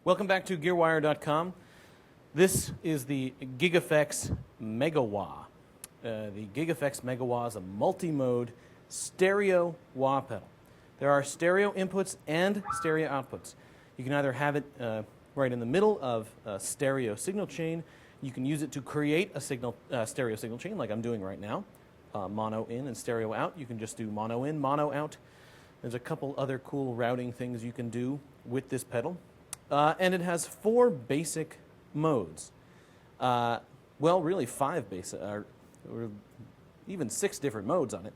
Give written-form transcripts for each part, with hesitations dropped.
Welcome back to GearWire.com. This is the GigEffects Mega Wah. The GigEffects Mega Wah is a multi-mode stereo wah pedal. There are stereo inputs and stereo outputs. You can either have it right in the middle of a stereo signal chain. You can use it to create a stereo signal chain like I'm doing right now. Mono in and stereo out. You can just do mono in, mono out. There's a couple other cool routing things you can do with this pedal. And it has 4 basic modes. Well, really 5 basic, or even 6 different modes on it,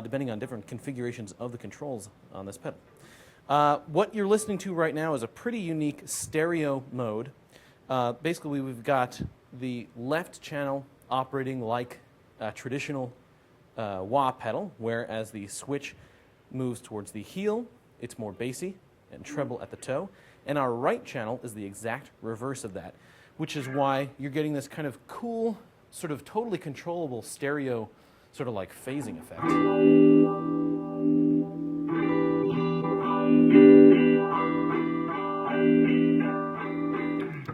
depending on different configurations of the controls on this pedal. What you're listening to right now is a pretty unique stereo mode. Basically, we've got the left channel operating like a traditional wah pedal, whereas the switch moves towards the heel. It's more bassy and treble at the toe. And our right channel is the exact reverse of that, which is why you're getting this kind of cool, sort of totally controllable stereo, sort of like phasing effect.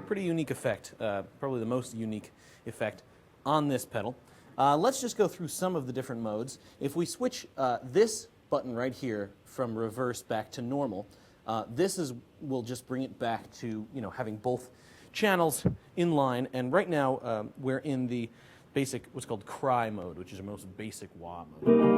Pretty unique effect, probably the most unique effect on this pedal. Let's just go through some of the different modes. If we switch this button right here from reverse back to normal, will just bring it back to having both channels in line. And right now we're in the basic, what's called cry mode, which is the most basic wah mode.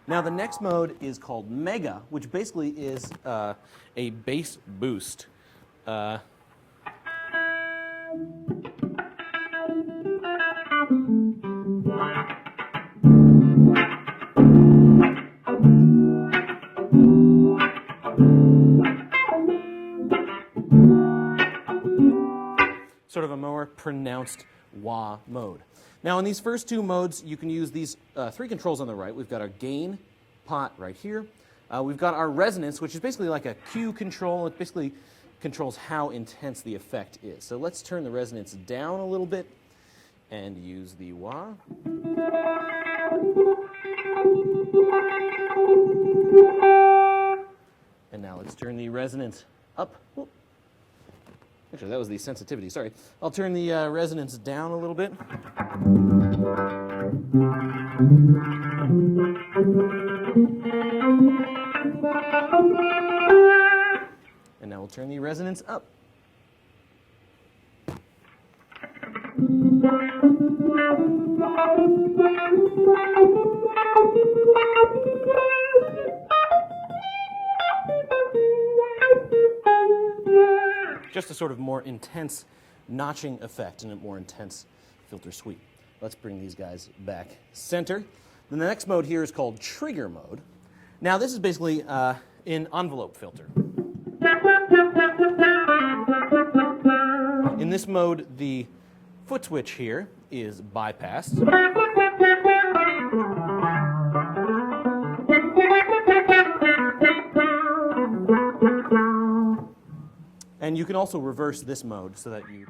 Now the next mode is called Mega, which basically is a bass boost. Sort of a more pronounced wah mode. Now in these first 2 modes, you can use these 3 controls on the right. We've got our gain pot right here. We've got our resonance, which is basically like a Q control. It basically controls how intense the effect is. So let's turn the resonance down a little bit and use the wah. And now let's turn the resonance up. Whoop. Actually, that was the sensitivity, sorry. I'll turn the resonance down a little bit. And now we'll turn the resonance up. Just a sort of more intense notching effect and a more intense filter sweep. Let's bring these guys back center. Then the next mode here is called trigger mode. Now this is basically an envelope filter. In this mode, the foot switch here is bypassed. And you can also reverse this mode so that you...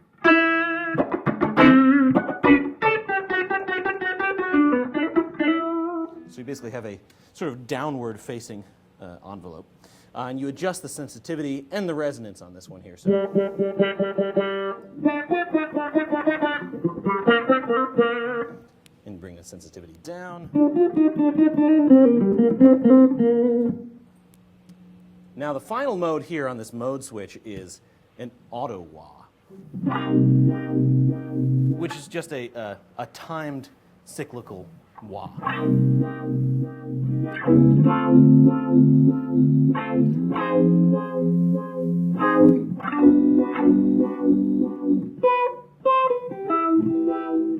So you basically have a sort of downward facing envelope. And you adjust the sensitivity and the resonance on this one here. So. And bring the sensitivity down. Now the final mode here on this mode switch is an auto wah, which is just a timed cyclical wah.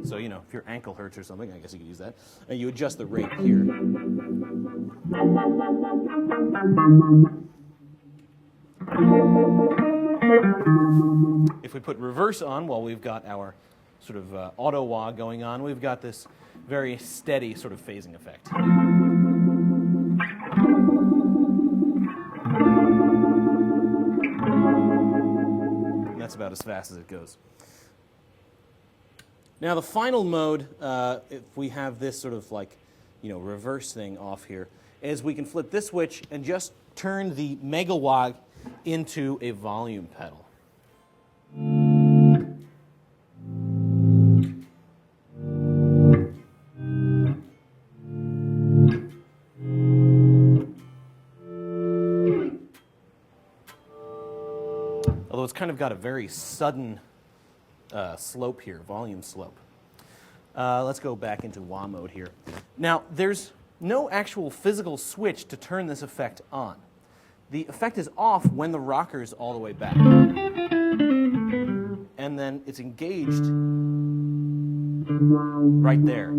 So, if your ankle hurts or something, I guess you could use that. And you adjust the rate here. If we put reverse on while we've got our sort of auto wah going on, we've got this very steady sort of phasing effect. that's about as fast as it goes. Now the final mode, if we have this sort of like, reverse thing off here, is we can flip this switch and just turn the mega wah into a volume pedal. Although it's kind of got a very sudden slope here, volume slope. Let's go back into wah mode here. Now, there's no actual physical switch to turn this effect on. The effect is off when the rocker is all the way back. And then it's engaged right there.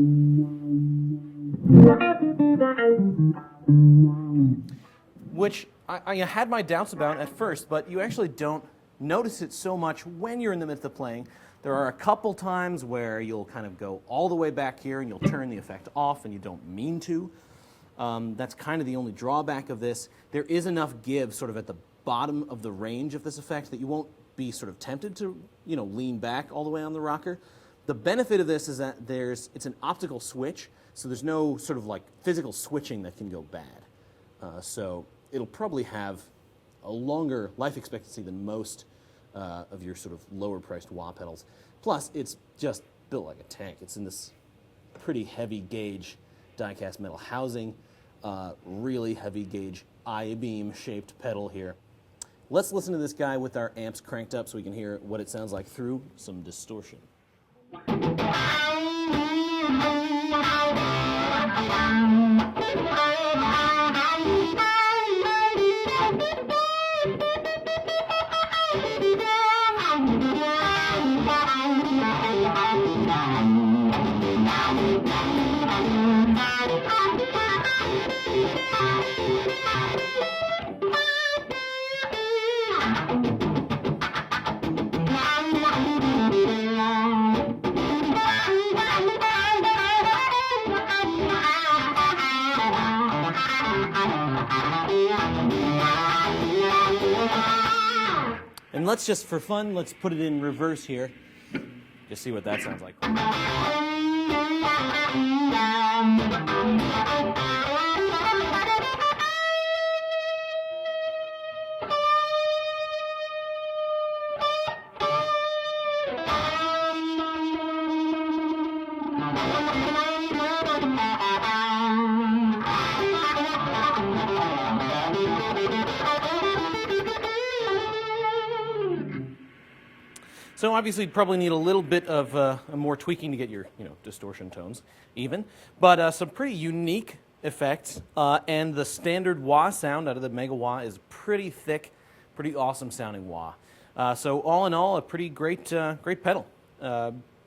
Which I had my doubts about at first, but you actually don't notice it so much when you're in the midst of playing. There are a couple times where you'll kind of go all the way back here and you'll turn the effect off and you don't mean to. That's kind of the only drawback of this. There is enough give sort of at the bottom of the range of this effect that you won't be sort of tempted to, lean back all the way on the rocker. The benefit of this is that it's an optical switch, so there's no sort of like physical switching that can go bad. So it'll probably have a longer life expectancy than most of your sort of lower-priced wah pedals. Plus, it's just built like a tank. It's in this pretty heavy gauge die-cast metal housing, really heavy gauge I-beam shaped pedal here. Let's listen to this guy with our amps cranked up so we can hear what it sounds like through some distortion. And let's just, for fun, let's put it in reverse here. Just see what that sounds like. So obviously you'd probably need a little bit of more tweaking to get your distortion tones even, but some pretty unique effects, and the standard wah sound out of the mega wah is pretty thick, pretty awesome sounding wah. So all in all, a pretty great pedal.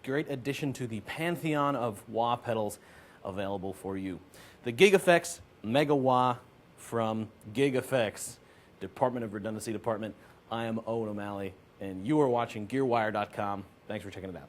Great addition to the pantheon of wah pedals available for you. The GigEffects Mega Wah from GigEffects, Department of Redundancy Department. I am Owen O'Malley, and you are watching GearWire.com. Thanks for checking it out.